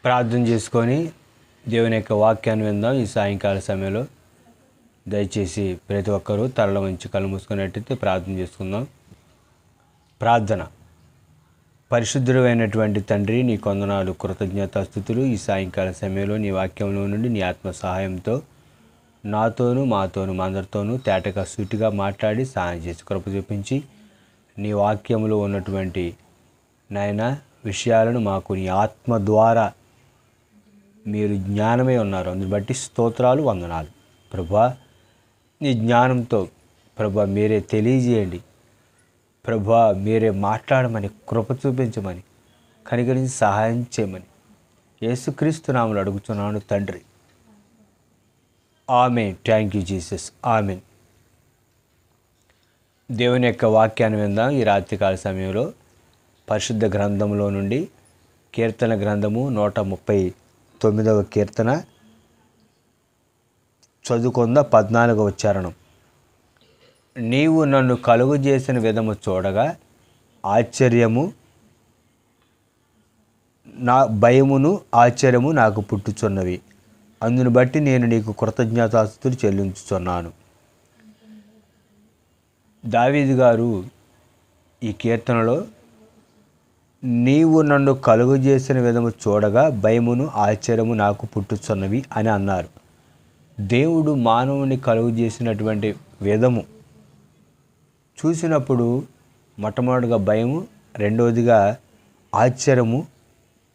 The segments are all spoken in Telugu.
ప్రార్థన చేసుకొని దేవుని యొక్క వాక్యాన్ని విందాం. ఈ సాయంకాల సమయంలో దయచేసి ప్రతి ఒక్కరూ తరల వంచి కళ్ళు మూసుకున్నట్టయితే ప్రార్థన చేసుకుందాం. ప్రార్థన. పరిశుద్ధుడు అయినటువంటి తండ్రి, నీ కొందనాలు, కృతజ్ఞతాస్తుతులు. ఈ సాయంకాల సమయంలో నీ వాక్యంలో నుండి నీ ఆత్మ సహాయంతో నాతోనూ మాతోనూ మా అందరితోనూ తేటగా సూటిగా మాట్లాడి సహాయం చేసి కృప చూపించి నీ వాక్యంలో ఉన్నటువంటి నాయన విషయాలను మాకు నీ ఆత్మ ద్వారా మీరు జ్ఞానమే ఉన్నారు. అందుని బట్టి స్తోత్రాలు, వందనాలు. ప్రభా, నీ జ్ఞానంతో ప్రభా మీరే తెలియజేయండి. ప్రభా మీరే మాట్లాడమని, కృప చూపించమని, కనికరించి సహాయం చేయమని యేసుక్రీస్తు నామములో అడుగుతున్నాను తండ్రి. ఆమేన్. Thank you Jesus. ఆమేన్. దేవుని యొక్క వాక్యాన్ని విందాం. ఈ రాత్రికాల సమయంలో పరిశుద్ధ గ్రంథంలో నుండి కీర్తన గ్రంథము 139వ కీర్తన చదువుకుందా. 14వ చరణం. నీవు నన్ను కలుగు చేసిన విధము చూడగా ఆశ్చర్యము నా భయమును ఆశ్చర్యము నాకు పుట్టుచున్నవి. అందును బట్టి నేను నీకు కృతజ్ఞతాస్తుతులు చెల్లించుచున్నాను. దావీదు గారు ఈ కీర్తనలో నీవు నన్ను కలుగు చేసిన విధము చూడగా భయమును ఆశ్చర్యము నాకు పుట్టుచున్నవి అని అన్నారు. దేవుడు మానవుని కలుగు చేసినటువంటి విధము చూసినప్పుడు మొట్టమొదటిగా భయము, రెండవదిగా ఆశ్చర్యము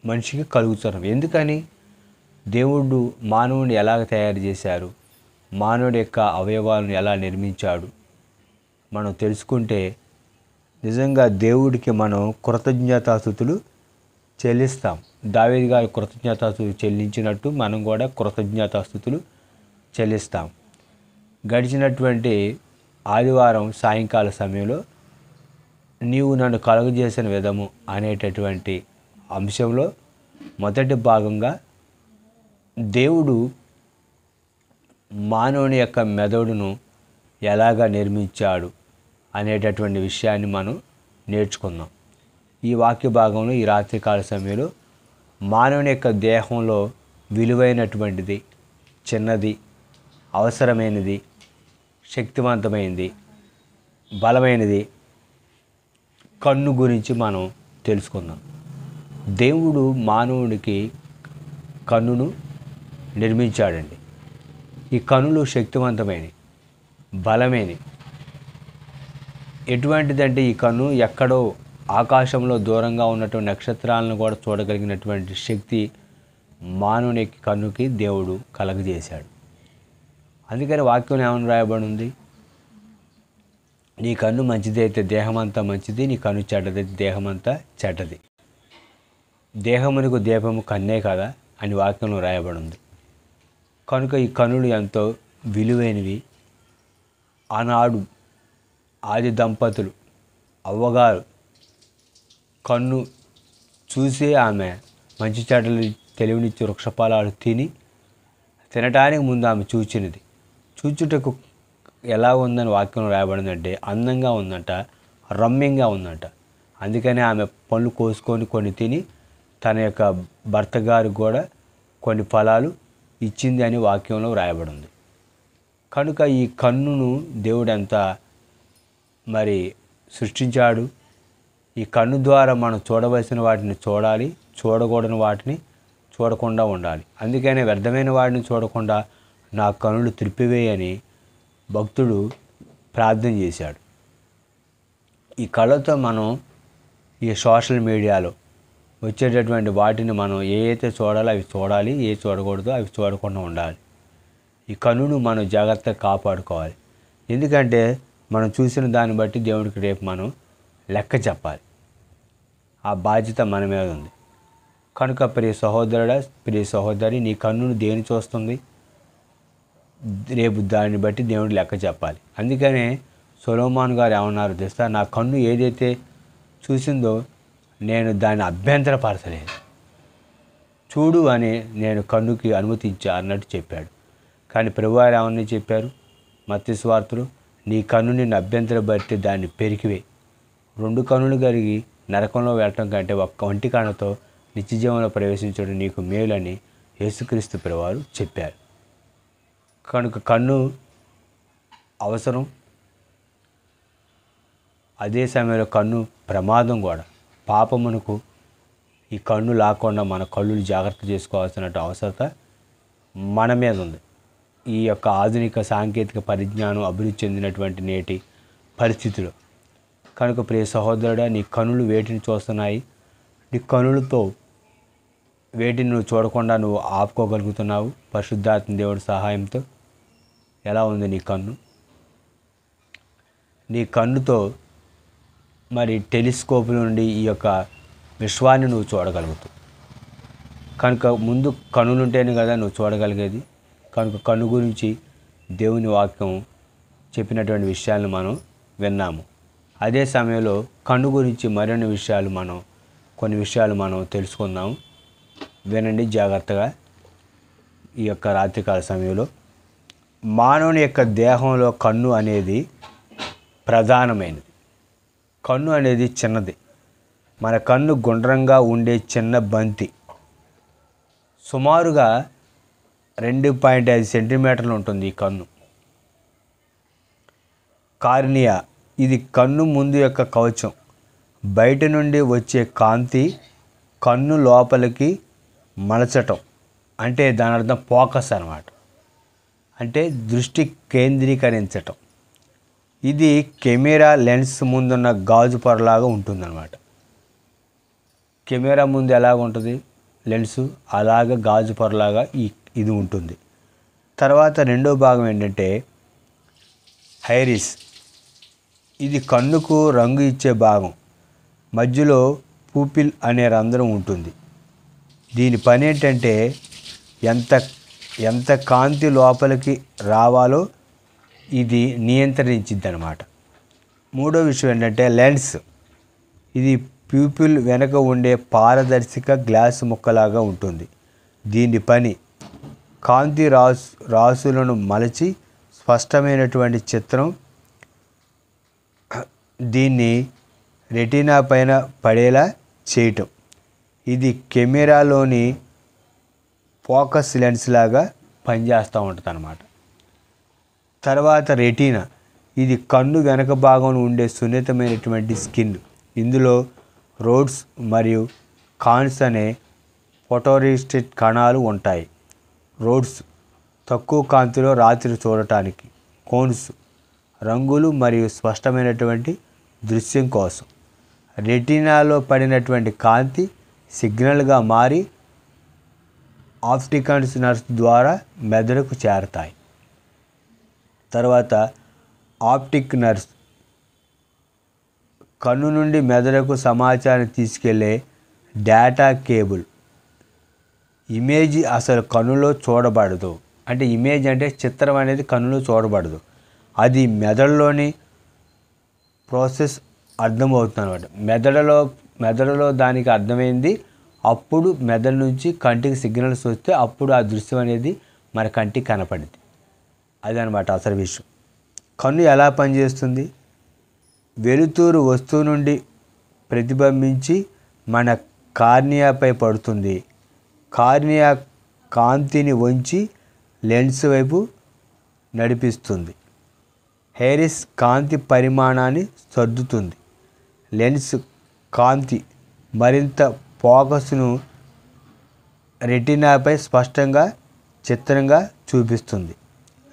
మనిషికి కలుగుతున్నవి. ఎందుకని? దేవుడు మానవుని ఎలాగ తయారు చేశారు, మానవుడి యొక్క అవయవాలను ఎలా నిర్మించాడు మనం తెలుసుకుంటే నిజంగా దేవుడికి మనం కృతజ్ఞతాస్తుతులు చెల్లిస్తాం. దావీదు గారు కృతజ్ఞతాస్తుతులు చెల్లించినట్టు మనం కూడా కృతజ్ఞతాస్తుతులు చెల్లిస్తాం. గడిచినటువంటి ఆదివారం సాయంకాల సమయంలో నీవు నన్ను కలుగజేసిన విధము అనేటటువంటి అంశంలో మొదటి భాగంగా దేవుడు మానవుని యొక్క మెదడును ఎలాగా నిర్మించాడు అనేటటువంటి విషయాన్ని మనం నేర్చుకుందాం. ఈ వాక్య భాగంలో ఈ రాత్రికాల సమయంలో మానవుని యొక్క దేహంలో విలువైనటువంటిది, చిన్నది, అవసరమైనది, శక్తివంతమైనది, బలమైనది కన్ను గురించి మనం తెలుసుకుందాం. దేవుడు మానవుడికి కన్నును నిర్మించాడండి. ఈ కన్నులు శక్తివంతమైనవి, బలమైనవి. ఎటువంటిదంటే ఈ కన్ను ఎక్కడో ఆకాశంలో దూరంగా ఉన్నటువంటి నక్షత్రాలను కూడా చూడగలిగినటువంటి శక్తి మానవుని కన్నుకి దేవుడు కలగజేశాడు. అందుకని వాక్యం ఏమని రాయబడి ఉంది? నీ కన్ను మంచిదైతే దేహమంతా మంచిది, నీ కన్ను చెడ్డదైతే దేహమంతా చెడ్డది. దేహమునకు దీపము కన్నే కదా అని వాక్యంలో రాయబడి ఉంది. కనుక ఈ కన్నులు ఎంతో విలువైనవి. ఆనాడు ఆది దంపతులు అవ్వగారు కన్ను చూసి ఆమె మంచి చెడ్డలు తెలివినిచ్చి వృక్షఫలాలు తినటానికి ముందు ఆమె చూచినది. చూచుటకు ఎలా ఉందని వాక్యంలో రాయబడిందంటే అందంగా ఉందంట, రమ్యంగా ఉందంట. అందుకని ఆమె పళ్ళు కోసుకొని కొన్ని తిని తన యొక్క భర్త గారికి కూడా కొన్ని ఫలాలు ఇచ్చింది అని వాక్యంలో రాయబడింది. కనుక ఈ కన్నును దేవుడు ఎంత మరి సృష్టించాడు. ఈ కన్ను ద్వారా మనం చూడవలసిన వాటిని చూడాలి, చూడకూడని వాటిని చూడకుండా ఉండాలి. అందుకనే వ్యర్థమైన వాటిని చూడకుండా నా కన్నులు త్రిప్పివేయని భక్తుడు ప్రార్థన చేశాడు. ఈ కళ్ళతో మనం ఈ సోషల్ మీడియాలో వచ్చేటటువంటి వాటిని మనం ఏదైతే చూడాలో అవి చూడాలి, ఏ చూడకూడదో అవి చూడకుండా ఉండాలి. ఈ కన్నును మనం జాగ్రత్తగా కాపాడుకోవాలి. ఎందుకంటే మనం చూసిన దాన్ని బట్టి దేవుడికి రేపు మనం లెక్క చెప్పాలి. ఆ బాధ్యత మన మీద ఉంది. కనుక ప్రియ సహోదరుడా, ప్రియ సహోదరి, నీ కన్నును దేని చూస్తుంది? రేపు దాన్ని బట్టి దేవుడు లెక్క చెప్పాలి. అందుకనే సొలొమోను గారు ఏమన్నారు తెలుసా? నా కన్ను ఏదైతే చూసిందో నేను దాన్ని అభ్యంతరపరచలేదు, చూడు అని నేను కన్నుకి అనుమతించా అన్నట్టు చెప్పాడు. కానీ ప్రభువారు ఏమని చెప్పారు? మత్తయి సువార్తలో నీ కన్ను నిన్ను అభ్యంతరపరిస్తే దాన్ని పెరికివే. 2 కన్నులు కలిగి నరకంలో వెళ్ళటం కంటే ఒక్క ఒంటి కన్నుతో నిత్యజీవంలో ప్రవేశించడం నీకు మేలని యేసుక్రీస్తు ప్రభువారు చెప్పారు. కనుక కన్ను అవసరం, అదే సమయంలో కన్ను ప్రమాదం కూడా. పాపమునకు ఈ కన్ను లేకుండా మన కళ్ళు జాగ్రత్త చేసుకోవాల్సిన అవసరత మన మీద ఉంది. ఈ యొక్క ఆధునిక సాంకేతిక పరిజ్ఞానం అభివృద్ధి చెందినటువంటి నేటి పరిస్థితిలో. కనుక ప్రియ సహోదరుడా, నీ కన్నులు వేటిని చూస్తున్నాయి? నీ కన్నులతో వేటిని నువ్వు చూడకుండా నువ్వు ఆపుకోగలుగుతున్నావు? పరిశుద్ధాత్మ దేవుడి సహాయంతో ఎలా ఉంది నీ కన్ను? నీ కన్నుతో మరి టెలిస్కోప్ నుండి ఈ యొక్క విశ్వాన్ని నువ్వు చూడగలుగుతావు. కనుక ముందు కన్నులుంటేనే కదా నువ్వు చూడగలిగేది. కనుక కన్ను గురించి దేవుని వాక్యం చెప్పినటువంటి విషయాలను మనం విన్నాము. అదే సమయంలో కన్ను గురించి మరిన్ని విషయాలు కొన్ని విషయాలు మనం తెలుసుకుందాం. వినండి జాగ్రత్తగా. ఈ యొక్క రాత్రికాల సమయంలో మానవుని యొక్క దేహంలో కన్ను అనేది ప్రధానమైనది. కన్ను అనేది చిన్నది. మన కన్ను గుండ్రంగా ఉండే చిన్న బంతి, సుమారుగా 2.5 సెంటీమీటర్లు ఉంటుంది ఈ కన్ను. కార్నియా, ఇది కన్ను ముందు యొక్క కవచం. బయట నుండి వచ్చే కాంతి కన్ను లోపలికి మలచటం, అంటే దాని అర్థం ఫోకస్ అన్నమాట, అంటే దృష్టి కేంద్రీకరించటం. ఇది కెమెరా లెన్స్ ముందున్న గాజు పొరలాగా ఉంటుందన్నమాట. కెమెరా ముందు ఎలాగ ఉంటుంది లెన్సు, అలాగ గాజు పొరలాగా ఇది ఉంటుంది. తర్వాత రెండో భాగం ఏంటంటే ఐరిస్. ఇది కన్నుకు రంగు ఇచ్చే భాగం. మధ్యలో పూపిల్ అనే రంధ్రం ఉంటుంది. దీని పని ఏంటంటే ఎంత కాంతి లోపలికి రావాలో ఇది నియంత్రించిద్ది అన్నమాట. మూడో విషయం ఏంటంటే లెన్స్. ఇది ప్యూపిల్ వెనక ఉండే పారదర్శక గ్లాసు ముక్కలాగా ఉంటుంది. దీని పని కాంతి రాసులను మలచి స్పష్టమైనటువంటి చిత్రం దీన్ని రెటీనా పైన పడేలా చేయటం. ఇది కెమెరాలోని ఫోకస్ లెన్స్ లాగా పనిచేస్తూ ఉంటుంది అన్నమాట. తర్వాత రెటీనా. ఇది కన్ను వెనక భాగంలో ఉండే సున్నితమైనటువంటి స్కిన్. ఇందులో రోడ్స్ మరియు కాన్స్ అనే ఫోటోరిస్టిక్ కణాలు ఉంటాయి. రోడ్స్ తక్కువ కాంతిలో రాత్రి చూడటానికి, కోన్స్ రంగులు మరియు స్పష్టమైనటువంటి దృశ్యం కోసం. రెటీనాలో పడినటువంటి కాంతి సిగ్నల్గా మారి ఆప్టికల్ నర్వ్ ద్వారా మెదడుకు చేరతాయి. తర్వాత ఆప్టిక్ నర్వ్ కన్ను నుండి మెదడుకు సమాచారం తీసుకెళ్లే డేటా కేబుల్. ఇమేజ్ అసలు కన్నులో చూడబడదు. అంటే ఇమేజ్ అంటే చిత్రం అనేది కన్నులో చూడబడదు. అది మెదడులోని ప్రాసెస్ అర్థమవుతుంది అన్నమాట. మెదడులో దానికి అర్థమైంది. అప్పుడు మెదడు నుంచి కంటికి సిగ్నల్స్ వస్తే అప్పుడు ఆ దృశ్యం అనేది మన కంటికి కనపడింది. అదనమాట అసలు విషయం. కన్ను ఎలా పనిచేస్తుంది? వెలుతురు వస్తువు నుండి ప్రతిబింబించి మన కార్నియాపై పడుతుంది. కార్నియా కాంతిని వంచి లెన్స్ వైపు నడిపిస్తుంది. ఐరిస్ కాంతి పరిమాణాన్ని సర్దుతుంది. లెన్స్ కాంతి మరింత ఫోకస్ను రెటీనాపై స్పష్టంగా చిత్రంగా చూపిస్తుంది.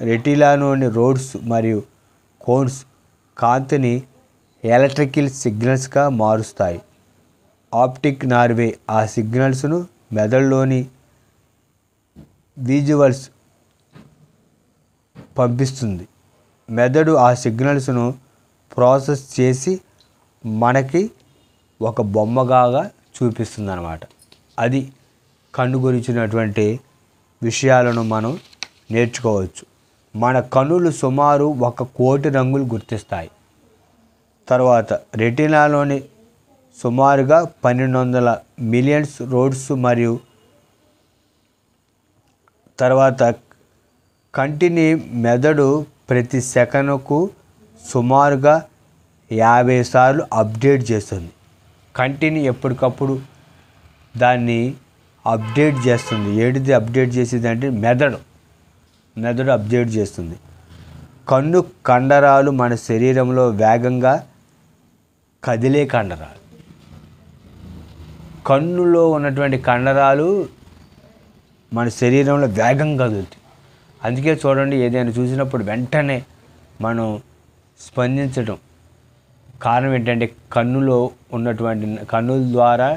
రెటీనాలోని రోడ్స్ మరియు కోన్స్ కాంతిని ఎలక్ట్రికల్ సిగ్నల్స్గా మారుస్తాయి. ఆప్టిక్ నర్వ్ ఆ సిగ్నల్స్ను మెదడులోని విజువల్స్ పంపిస్తుంది. మెదడు ఆ సిగ్నల్స్ను ప్రాసెస్ చేసి మనకి ఒక బొమ్మగా చూపిస్తుంది అన్నమాట. అది కన్ను గురించినటువంటి విషయాలను మనం నేర్చుకోవచ్చు. మన కన్నులు సుమారు 1 కోటి రంగులు గుర్తిస్తాయి. తర్వాత రెటీనాలోని సుమారుగా 1200 మిలియన్స్ రోడ్స్ మరియు తర్వాత కంటిని మెదడు ప్రతి సెకనుకు సుమారుగా 50 సార్లు అప్డేట్ చేస్తుంది. కంటిని ఎప్పటికప్పుడు దాన్ని అప్డేట్ చేస్తుంది. ఏడిది అప్డేట్ చేసేది అంటే మెదడు అప్డేట్ చేస్తుంది. కన్ను కండరాలు మన శరీరంలో వేగంగా కదిలే కండరాలు. కన్నులో ఉన్నటువంటి కండరాలు మన శరీరంలో వేగంగా కదులుతాయి. అందుకే చూడండి, ఏదైనా చూసినప్పుడు వెంటనే మనం స్పందించడం కారణం ఏంటంటే కన్నులో ఉన్నటువంటి కన్నుల ద్వారా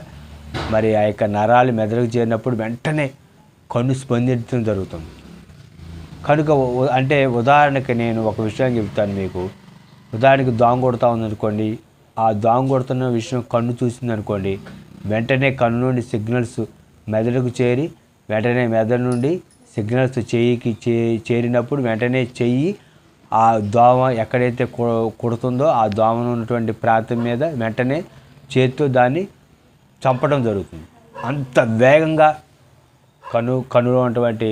మరి ఆ యొక్క నరాలు మెదడుకు చేరినప్పుడు వెంటనే కన్ను స్పందించడం జరుగుతుంది. కనుక అంటే ఉదాహరణకి నేను ఒక విషయం చెప్తాను మీకు. ఉదాహరణకి దోమ కొడతా ఉందనుకోండి, ఆ దోమ కొడుతున్న విషయం కన్ను చూసిందనుకోండి, వెంటనే కన్ను నుండి సిగ్నల్స్ మెదడుకు చేరి వెంటనే మెదడు నుండి సిగ్నల్స్ చెయ్యికి చేరినప్పుడు వెంటనే చెయ్యి ఆ దోమ ఎక్కడైతే కుడుతుందో ఆ దోమను ఉన్నటువంటి ప్రాంతం మీద వెంటనే చేతితో దాన్ని చంపడం జరుగుతుంది. అంత వేగంగా కన్నులో ఉన్నటువంటి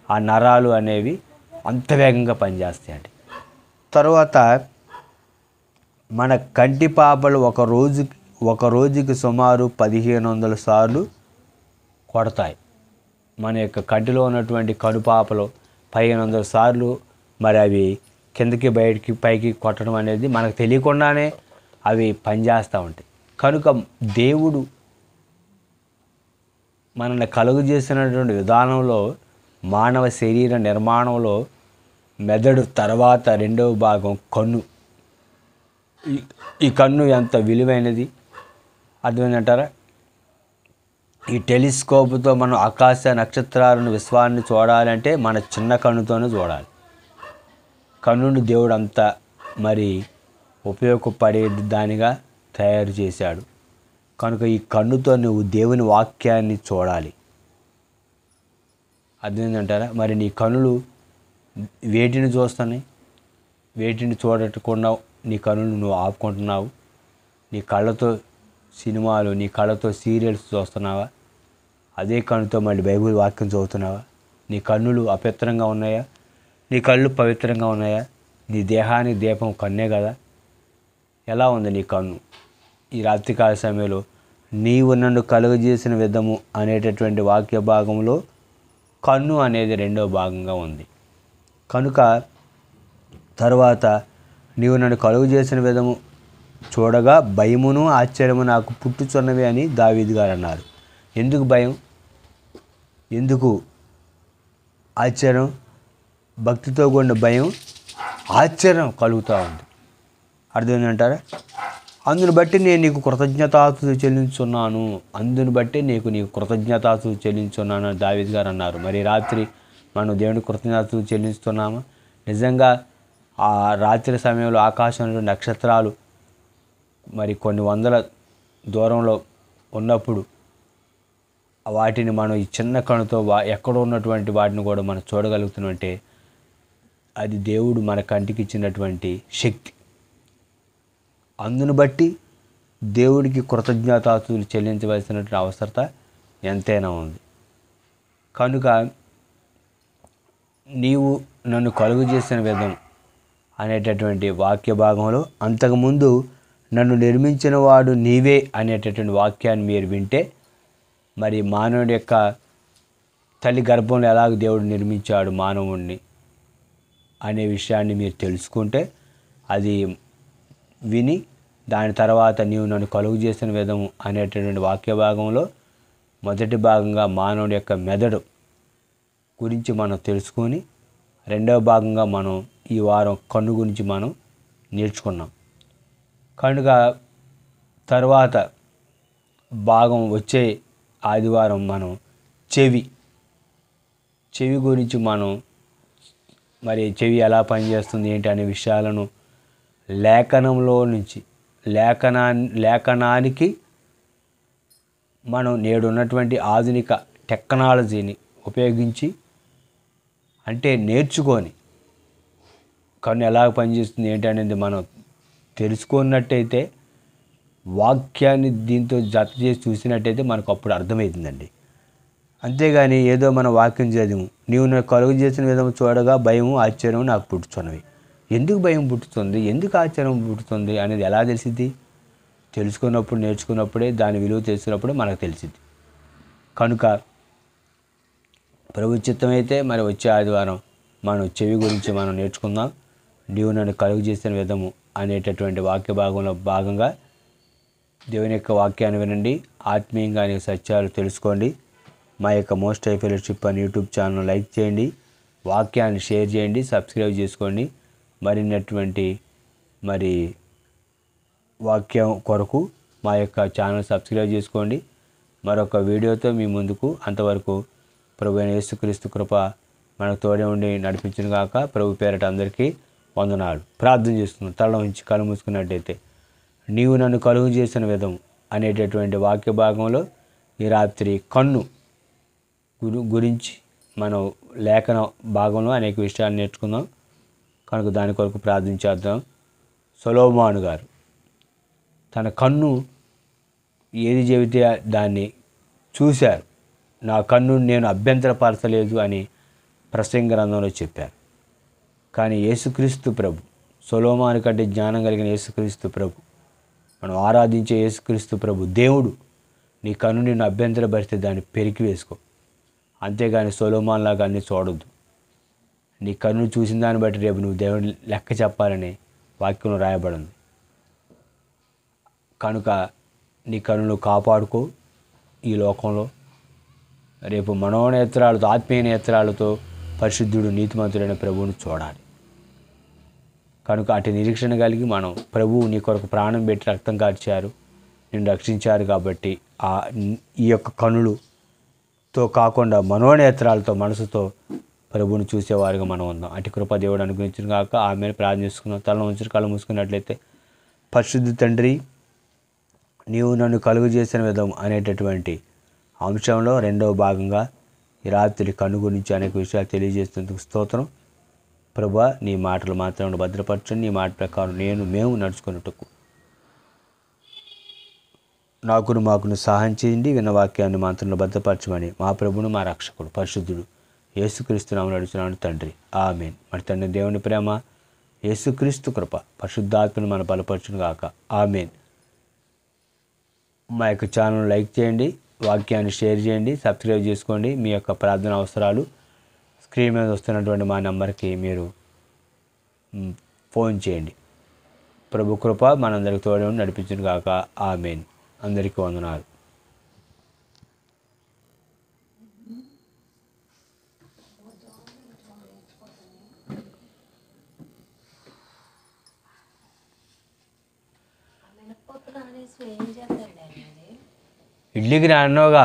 ఆ నరాలు అనేవి అంత వేగంగా పనిచేస్తాయండి. తర్వాత మన కంటి పాపలు ఒక రోజుకి సుమారు 1500 సార్లు కొడతాయి. మన యొక్క కంటిలో ఉన్నటువంటి కనుపాపలు 1500 సార్లు మరి అవి కిందకి బయటికి పైకి కొట్టడం అనేది మనకు తెలియకుండానే అవి పనిచేస్తూ ఉంటాయి. కనుక దేవుడు మనల్ని కలుగు చేసినటువంటి విధానంలో మానవ శరీర నిర్మాణంలో మెదడు తర్వాత రెండవ భాగం కన్ను. ఈ కన్ను ఎంత విలువైనది అర్థమైందంటారా? ఈ టెలిస్కోప్తో మనం ఆకాశ నక్షత్రాలను విశ్వాన్ని చూడాలంటే మన చిన్న కన్నుతోనే చూడాలి. కన్నుని దేవుడు అంతా మరి ఉపయోగపడే దానిగా తయారు చేశాడు. కనుక ఈ కన్నుతో నువ్వు దేవుని వాక్యాన్ని చూడాలి. అర్థమైందంటారా? మరి నీ కన్నులు వేటిని చూస్తున్నాయి? వేటిని చూడకుండా నీ కన్నులు నువ్వు ఆపుకుంటున్నావు? నీ కళ్ళతో సినిమాలు, నీ కళ్ళతో సీరియల్స్ చూస్తున్నావా? అదే కన్నుతో మళ్ళీ బైబిల్ వాక్యం చదువుతున్నావా? నీ కన్నులు అపవిత్రంగా ఉన్నాయా? నీ కళ్ళు పవిత్రంగా ఉన్నాయా? నీ దేహానికి దీపం కన్నే కదా. ఎలా ఉంది నీ కన్ను? ఈ రాత్రికాల సమయంలో నీవు నన్ను కలుగజేసిన విధము అనేటటువంటి వాక్య భాగంలో కన్ను అనేది రెండవ భాగంగా ఉంది. కనుక తర్వాత నీవు నన్ను కలుగు చేసిన విధము చూడగా భయమును ఆశ్చర్యము నాకు పుట్టుచున్నవి అని దావీదు గారు అన్నారు. ఎందుకు భయం? ఎందుకు ఆశ్చర్యం? భక్తితో కూడిన భయం, ఆశ్చర్యం కలుగుతూ ఉంది. అర్థమైందంటారా? అందుని బట్టి నేను నీకు కృతజ్ఞతాస్తుతులు చెల్లించున్నాను. అందుని బట్టి నీకు కృతజ్ఞతాస్తుతులు చెల్లించున్నాను అని దావీదు గారు అన్నారు. మరి రాత్రి మనం దేవునికి కృతజ్ఞతాస్తుతులు చెల్లిస్తున్నామా? నిజంగా ఆ రాత్రి సమయంలో ఆకాశంలో నక్షత్రాలు మరి కొన్ని వందల దూరంలో ఉన్నప్పుడు వాటిని మనం ఈ చిన్న కణుతో ఎక్కడో ఉన్నటువంటి వాటిని కూడా మనం చూడగలుగుతున్నామంటే అది దేవుడు మన కంటికి ఇచ్చినటువంటి శక్తి. అందును బట్టి దేవుడికి కృతజ్ఞతాస్తుతులు చెల్లించవలసినటువంటి అవసరత ఎంతైనా ఉంది. కనుక నీవు నన్ను కలుగు చేసిన విధం అనేటటువంటి వాక్య భాగంలో అంతకుముందు నన్ను నిర్మించిన వాడు నీవే అనేటటువంటి వాక్యాన్ని మీరు వింటే మరి మానవుడి యొక్క తల్లి గర్భంలో ఎలాగ దేవుడు నిర్మించాడు మానవుడిని అనే విషయాన్ని మీరు తెలుసుకుంటే అది విని దాని తర్వాత నీవు నన్ను కలుగు చేసిన విధము అనేటటువంటి వాక్య భాగంలో మొదటి భాగంగా మానవుడి యొక్క మెదడు గురించి మనం తెలుసుకొని రెండవ భాగంగా మనం ఈ వారం కన్ను గురించి మనం నేర్చుకున్నాం. కనుక తర్వాత భాగం వచ్చే ఆదివారం మనం చెవి గురించి మనం మరి చెవి ఎలా పనిచేస్తుంది ఏంటి అనే విషయాలను లేఖనంలో నుంచి లేఖనానికి మనం నేడున్నటువంటి ఆధునిక టెక్నాలజీని ఉపయోగించి అంటే నేర్చుకొని కన్ను ఎలా పనిచేస్తుంది ఏంటి అనేది మనం తెలుసుకున్నట్టయితే వాక్యాన్ని దీంతో జత చేసి చూసినట్టయితే మనకు అప్పుడు అర్థమవుతుందండి. అంతేగాని ఏదో మన వాక్యం చదివు నీవు నాకు కలుగు చేసిన విధము చూడగా భయము ఆశ్చర్యం నాకు పుట్టుతున్నవి. ఎందుకు భయం పుట్టుతుంది, ఎందుకు ఆశ్చర్యం పుట్టుతుంది అనేది ఎలా తెలిసిద్ది? తెలుసుకున్నప్పుడు నేర్చుకున్నప్పుడే దాని విలువ తెలిసినప్పుడే మనకు తెలిసిద్ది. కనుక ప్రభు చిత్తమైతే మరి వచ్చే ఆదివారం మనం చెవి గురించి మనం నేర్చుకుందాం. నీవు నన్ను కలుగు చేసిన విధము అనేటటువంటి వాక్య భాగంలో భాగంగా దేవుని యొక్క వాక్యాన్ని వినండి, ఆత్మీయంగా అనేక సత్యాలు తెలుసుకోండి. మా యొక్క మోస్ట్ హై ఫెలోషిప్ అని యూట్యూబ్ ఛానల్ లైక్ చేయండి, వాక్యాన్ని షేర్ చేయండి, సబ్స్క్రైబ్ చేసుకోండి. మరిన్నటువంటి వాక్యం కొరకు మా యొక్క ఛానల్ సబ్స్క్రైబ్ చేసుకోండి. మరొక వీడియోతో మీ ముందుకు, అంతవరకు ప్రభు అయిన యేసుక్రీస్తు కృప మనకు తోడే ఉండి నడిపించును గాక. ప్రభు పేరట అందరికీ వందనాలు. ప్రార్థన చేస్తున్నాం. తల ఉంచి కళ్ళు మూసుకున్నట్టయితే, నీవు నన్ను కలుగు చేసిన విధం అనేటటువంటి వాక్య భాగంలో ఈ రాత్రి కన్ను గురించి మనం లేఖన భాగంలో అనేక విషయాలు నేర్చుకుందాం. కనుక దాని కొరకు ప్రార్థించేద్దాం. సొలొమోను గారు తన కన్ను ఏది చెబితే దాన్ని చూశారు. నా కన్ను నేను అభ్యంతరపరచలేదు అని ప్రసంగి గ్రంథంలో చెప్పారు. కానీ యేసుక్రీస్తు ప్రభు, సొలొమోను కంటే జ్ఞానం కలిగిన యేసుక్రీస్తు ప్రభు, మనం ఆరాధించే యేసుక్రీస్తు ప్రభు దేవుడు, నీ కన్ను నిన్ను అభ్యంతరపరిస్తే దాన్ని పెరికి వేసుకో. అంతేగాని సొలొమోను లాగా అన్నీ చూడొద్దు. నీ కన్ను చూసిన దాన్ని బట్టి రేపు నువ్వు దేవుని లెక్క చెప్పాలని వాక్యంలో రాయబడింది. కనుక నీ కన్నును కాపాడుకో. ఈ లోకంలో రేపు మనోనేత్రాలతో, ఆత్మీయ నేత్రాలతో పరిశుద్ధుడు నీతిమంతుడైన ప్రభువుని చూడాలి. కనుక అటు నిరీక్షణ కలిగి మనం, ప్రభువు నీ కొరకు ప్రాణం పెట్టి రక్తం కార్చారు, నిన్ను రక్షించారు కాబట్టి ఈ యొక్క కనులతో కాకుండా మనోనేత్రాలతో, మనసుతో ప్రభువుని చూసేవారుగా మనం ఉందాం. అటు కృప దేవుడు అనుగ్రహించిన కాక ఆమెను ప్రార్థిస్తున్నాం. తల ఉంచి కళ్ళు మూసుకున్నట్లయితే, పరిశుద్ధ తండ్రి, నీవు నన్ను కలుగు చేసిన విధం అనేటటువంటి అంశంలో రెండవ భాగంగా ఈ రాత్రి కన్ను గురించి అనేక విషయాలు తెలియజేస్తున్నందుకు స్తోత్రం. ప్రభువా, నీ మాటలు మాత్రం భద్రపరచండి. నీ మాట ప్రకారం మేము నడుచుకున్నట్టుకు మాకును సహాయం చేయండి. విన్న వాక్యాన్ని మాత్రం భద్రపరచమని మా ప్రభువును, మా రక్షకుడు, పరిశుద్ధుడు యేసుక్రీస్తు నామమున నడుచున్నాను తండ్రి, ఆమేన్. మరి తండ్రి దేవుని ప్రేమ, యేసుక్రీస్తు కృప, పరిశుద్ధాత్మను మన బలపరచును గాక, ఆమేన్. మా యొక్క ఛానల్ లైక్ చేయండి, వాక్యాన్ని షేర్ చేయండి, సబ్స్క్రైబ్ చేసుకోండి. మీ యొక్క ప్రార్థన అవసరాలు స్క్రీన్ మీద వస్తున్నటువంటి మా నెంబర్కి మీరు ఫోన్ చేయండి. ప్రభు కృప మనందరికి తోడే ఉండి నడిపించును గాక, ఆమేన్. అందరికీ వందనాలు. ఇడ్లీకి రాన్నోగా